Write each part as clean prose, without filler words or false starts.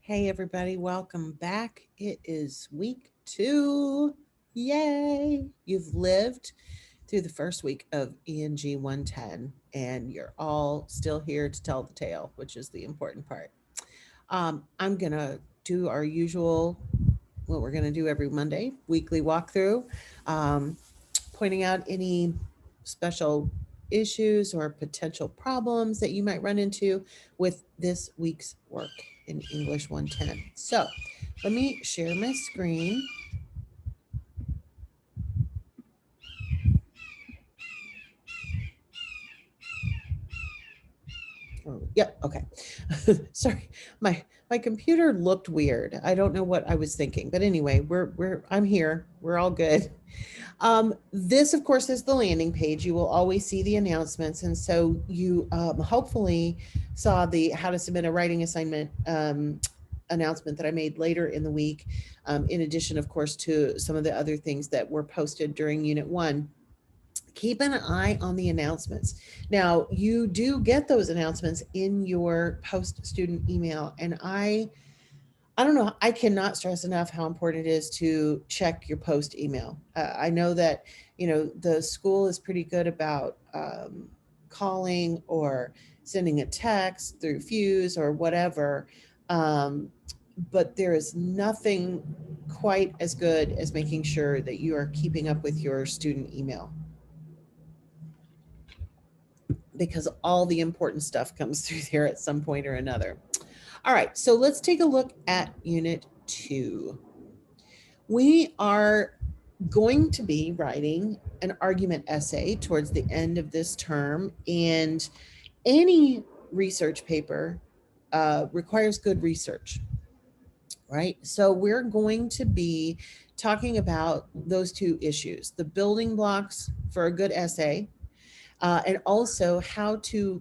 Hey, everybody, welcome back. It is week 2. Yay! You've lived through the first week of ENG 110, and you're all still here to tell the tale, which is the important part. I'm going to do our usual, what we're going to do every Monday, weekly walkthrough, um, pointing out any special issues or potential problems that you might run into with this week's work in English 110. So let me share my screen. Oh, yep, okay. Sorry, my computer looked weird. I don't know what I was thinking, but anyway, I'm here. We're all good. This, of course, is the landing page. You will always see the announcements. And so you hopefully saw the how to submit a writing assignment announcement that I made later in the week, in addition, of course, to some of the other things that were posted during Unit 1. Keep an eye on the announcements. Now, you do get those announcements in your post student email, and I don't know. I cannot stress enough how important it is to check your post email. I know that, the school is pretty good about calling or sending a text through Fuse or whatever. Um, but there is nothing quite as good as making sure that you are keeping up with your student email, because all the important stuff comes through there at some point or another. All right, so let's take a look at Unit 2. We are going to be writing an argument essay towards the end of this term, and any research paper requires good research, right? So we're going to be talking about those two issues: the building blocks for a good essay, and also how to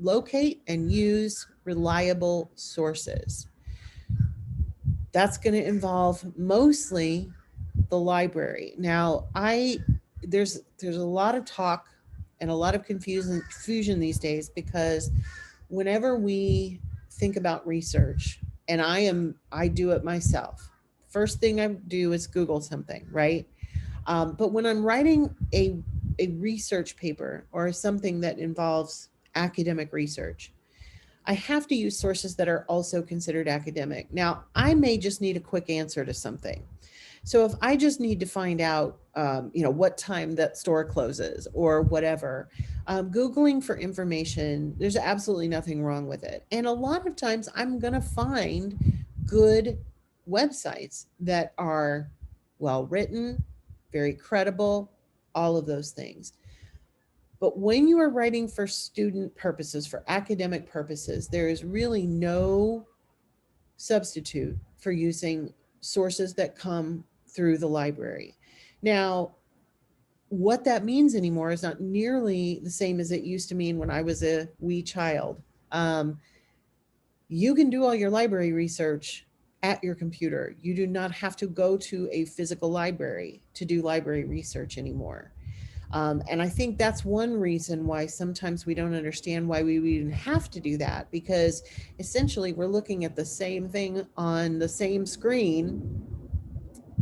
locate and use reliable sources. That's going to involve mostly the library. Now, I there's a lot of talk and a lot of confusion these days, because whenever we think about research, and I do it myself. First thing I do is Google something, right? But when I'm writing a research paper or something that involves academic research, I have to use sources that are also considered academic. Now, I may just need a quick answer to something. So if I just need to find out, what time that store closes or whatever, Googling for information, there's absolutely nothing wrong with it. And a lot of times I'm going to find good websites that are well written, very credible, all of those things. But when you are writing for student purposes, for academic purposes, there is really no substitute for using sources that come through the library. Now, what that means anymore is not nearly the same as it used to mean when I was a wee child. Um, you can do all your library research at your computer. You do not have to go to a physical library to do library research anymore. And I think that's one reason why sometimes we don't understand why we even have to do that, because essentially we're looking at the same thing on the same screen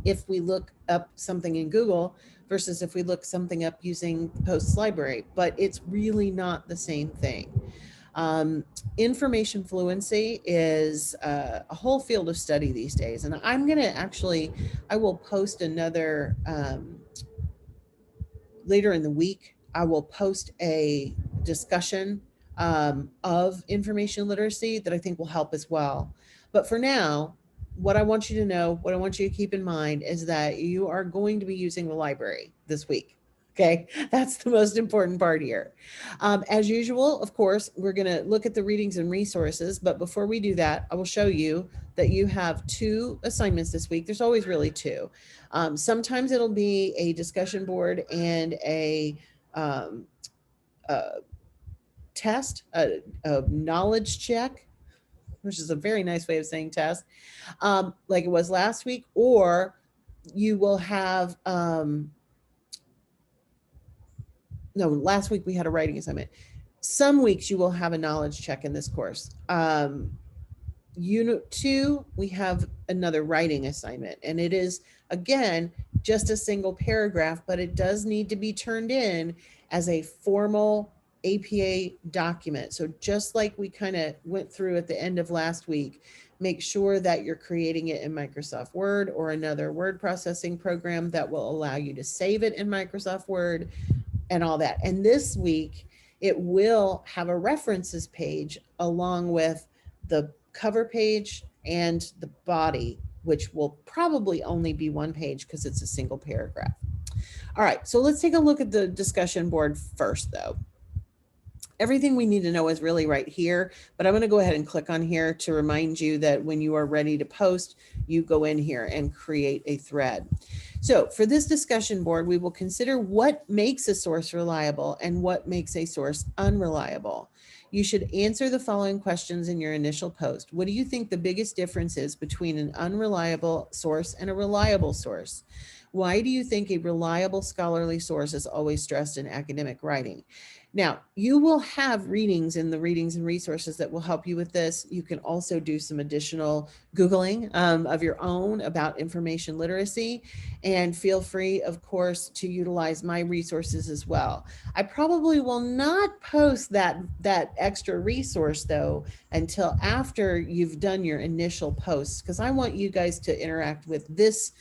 if we look up something in Google versus if we look something up using the Post's library, but it's really not the same thing. Information fluency is a whole field of study these days, and I'm going to actually, I will post another later in the week. I will post a discussion of information literacy that I think will help as well. But for now, what I want you to know, what I want you to keep in mind is that you are going to be using the library this week. Okay, that's the most important part here. As usual, of course, we're going to look at the readings and resources. But before we do that, I will show you that you have 2 assignments this week. There's always really 2. Sometimes it'll be a discussion board and um, a test, a knowledge check, which is a very nice way of saying test, like it was last week, or you will have, no, last week we had a writing assignment. Some weeks you will have a knowledge check in this course. Unit 2, we have another writing assignment, and it is, again, just a single paragraph, but it does need to be turned in as a formal APA document. So just like we kind of went through at the end of last week, make sure that you're creating it in Microsoft Word or another word processing program that will allow you to save it in Microsoft Word and all that. And this week, it will have a references page along with the cover page and the body, which will probably only be one page because it's a single paragraph. All right, so let's take a look at the discussion board first, though. Everything we need to know is really right here, but I'm going to go ahead and click on here to remind you that when you are ready to post, you go in here and create a thread. So for this discussion board, we will consider what makes a source reliable and what makes a source unreliable. You should answer the following questions in your initial post. What do you think the biggest difference is between an unreliable source and a reliable source? Why do you think a reliable scholarly source is always stressed in academic writing? Now, you will have readings in the readings and resources that will help you with this. You can also do some additional Googling of your own about information literacy, and feel free, of course, to utilize my resources as well. I probably will not post that extra resource, though, until after you've done your initial posts, because I want you guys to interact with this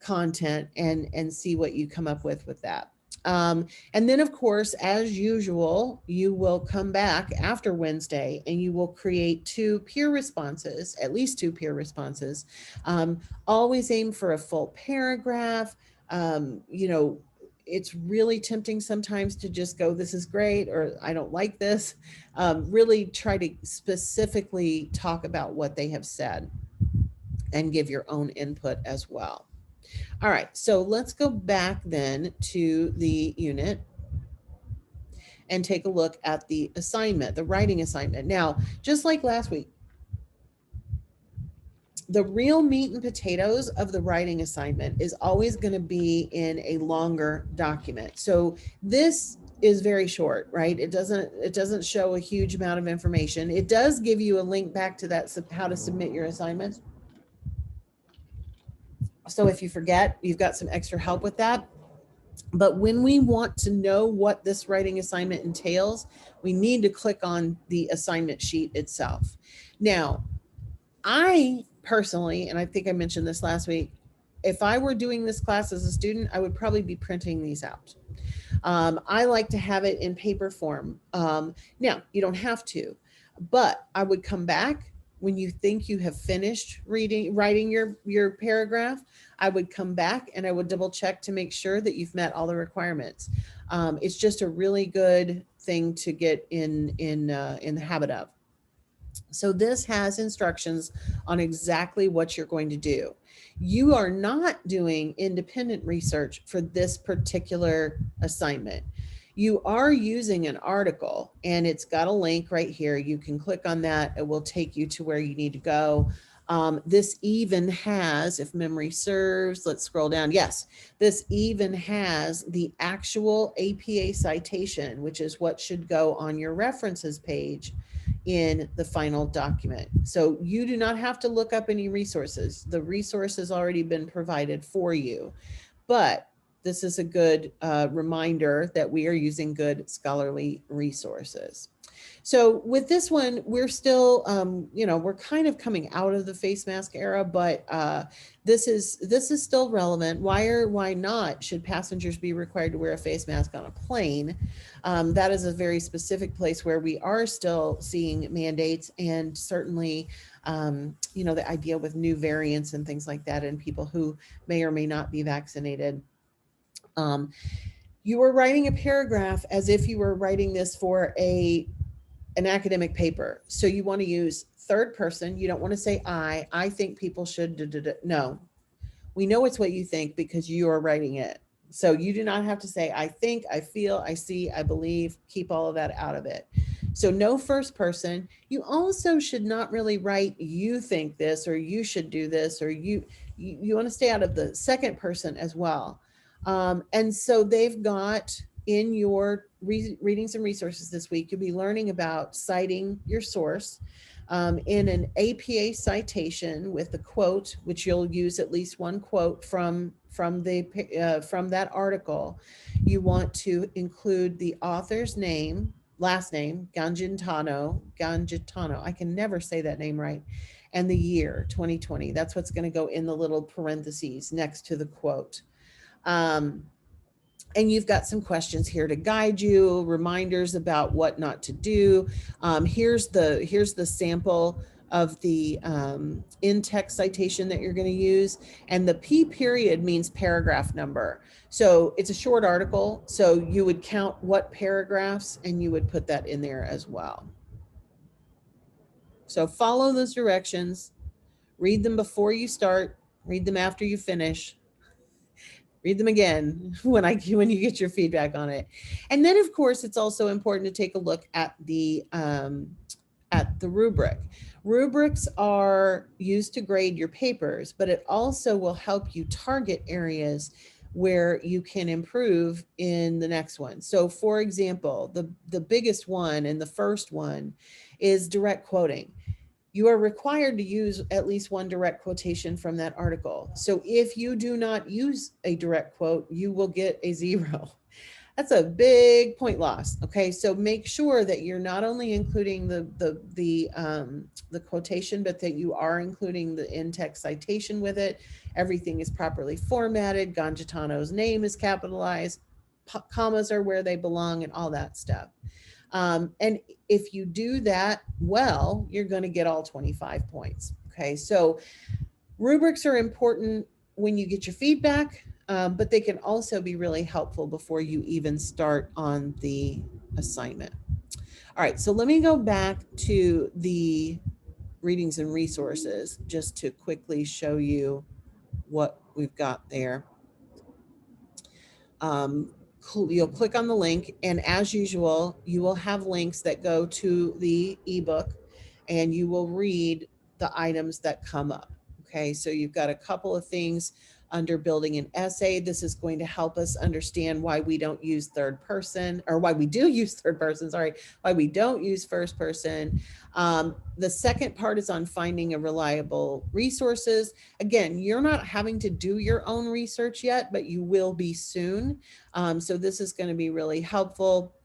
content and see what you come up with that. And then, of course, as usual, you will come back after Wednesday and you will create two peer responses, at least two peer responses. Always aim for a full paragraph. You know, it's really tempting sometimes to just go, this is great, or I don't like this. Really try to specifically talk about what they have said and give your own input as well. All right, so let's go back then to the unit and take a look at the assignment, the writing assignment. Now, just like last week, the real meat and potatoes of the writing assignment is always going to be in a longer document. So this is very short, right? It doesn't show a huge amount of information. It does give you a link back to that, how to submit your assignments. So if you forget, you've got some extra help with that. But when we want to know what this writing assignment entails, we need to click on the assignment sheet itself. Now, I personally, and I think I mentioned this last week, if I were doing this class as a student, I would probably be printing these out. I like to have it in paper form. Now, you don't have to, but I would come back when you think you have finished writing your paragraph. I would come back and I would double check to make sure that you've met all the requirements. It's just a really good thing to get in the habit of. So this has instructions on exactly what you're going to do. You are not doing independent research for this particular assignment. You are using an article, and it's got a link right here. You can click on that. It will take you to where you need to go. This even has, if memory serves, let's scroll down. Yes, this even has the actual APA citation, which is what should go on your references page in the final document. So you do not have to look up any resources. The resource has already been provided for you. But this is a good reminder that we are using good scholarly resources. So with this one, we're still, we're kind of coming out of the face mask era, but this is still relevant. Why not should passengers be required to wear a face mask on a plane? That is a very specific place where we are still seeing mandates, and certainly, the idea with new variants and things like that, and people who may or may not be vaccinated. You were writing a paragraph as if you were writing this for an academic paper. So you want to use third person. You don't want to say I think people should. No, we know it's what you think because you are writing it. So you do not have to say I think, I feel, I see, I believe. Keep all of that out of it. So no first person. You also should not really write you think this, or you should do this, or you want to stay out of the second person as well. And so they've got in your readings and resources this week, you'll be learning about citing your source. in an APA citation with the quote, which you'll use at least one quote from that article. You want to include the author's name, last name, Gangitano. I can never say that name right, and the year 2020. That's what's going to go in the little parentheses next to the quote. Um, and you've got some questions here to guide you, reminders about what not to do. Here's the sample of the in-text citation that you're going to use, and the P period means paragraph number. So it's a short article, so you would count what paragraphs and you would put that in there as well. So follow those directions, read them before you start, read them after you finish, read them again when you get your feedback on it. And then of course it's also important to take a look at the rubric. Rubrics are used to grade your papers, but it also will help you target areas where you can improve in the next one. So for example, the biggest one and the first one is direct quoting. You are required to use at least one direct quotation from that article. So if you do not use a direct quote, you will get a 0. That's a big point loss. Okay, so make sure that you're not only including the quotation, but that you are including the in-text citation with it. Everything is properly formatted. Gangitano's name is capitalized. Commas are where they belong, and all that stuff. And if you do that well, you're going to get all 25 points. Okay, so rubrics are important when you get your feedback, but they can also be really helpful before you even start on the assignment. All right, so let me go back to the readings and resources just to quickly show you what we've got there. You'll click on the link, and as usual, you will have links that go to the ebook, and you will read the items that come up. Okay, so you've got a couple of things under building an essay. This is going to help us understand why we don't use third person, or why we do use third person, sorry, why we don't use first person. The second part is on finding a reliable resources. Again, you're not having to do your own research yet, but you will be soon. So this is going to be really helpful.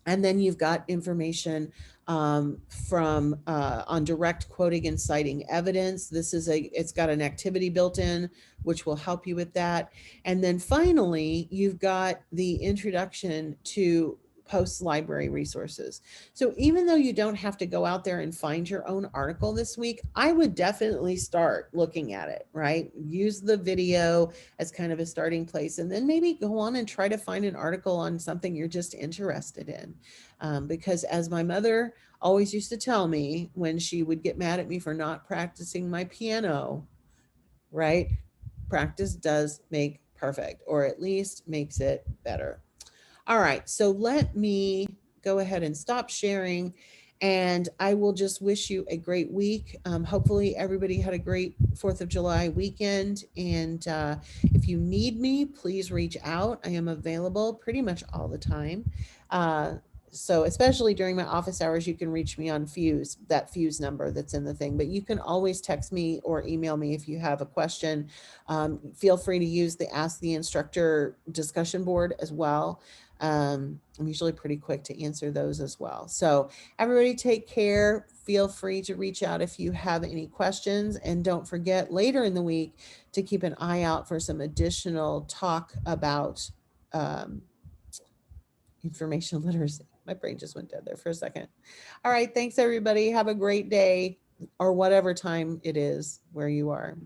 And then you've got information from on direct quoting and citing evidence. It's got an activity built in, which will help you with that. And then finally, you've got the introduction to post-library resources. So even though you don't have to go out there and find your own article this week, I would definitely start looking at it, right? Use the video as kind of a starting place, and then maybe go on and try to find an article on something you're just interested in. Because as my mother always used to tell me when she would get mad at me for not practicing my piano, right? Practice does make perfect, or at least makes it better. All right, so let me go ahead and stop sharing, and I will just wish you a great week. Hopefully everybody had a great 4th of July weekend, and if you need me, please reach out. I am available pretty much all the time. So especially during my office hours, you can reach me on that Fuse number that's in the thing, but you can always text me or email me if you have a question. Feel free to use the Ask the Instructor discussion board as well. I'm usually pretty quick to answer those as well. So everybody take care. Feel free to reach out if you have any questions. And don't forget later in the week to keep an eye out for some additional talk about information literacy. My brain just went dead there for a second. All right. Thanks, everybody. Have a great day, or whatever time it is where you are.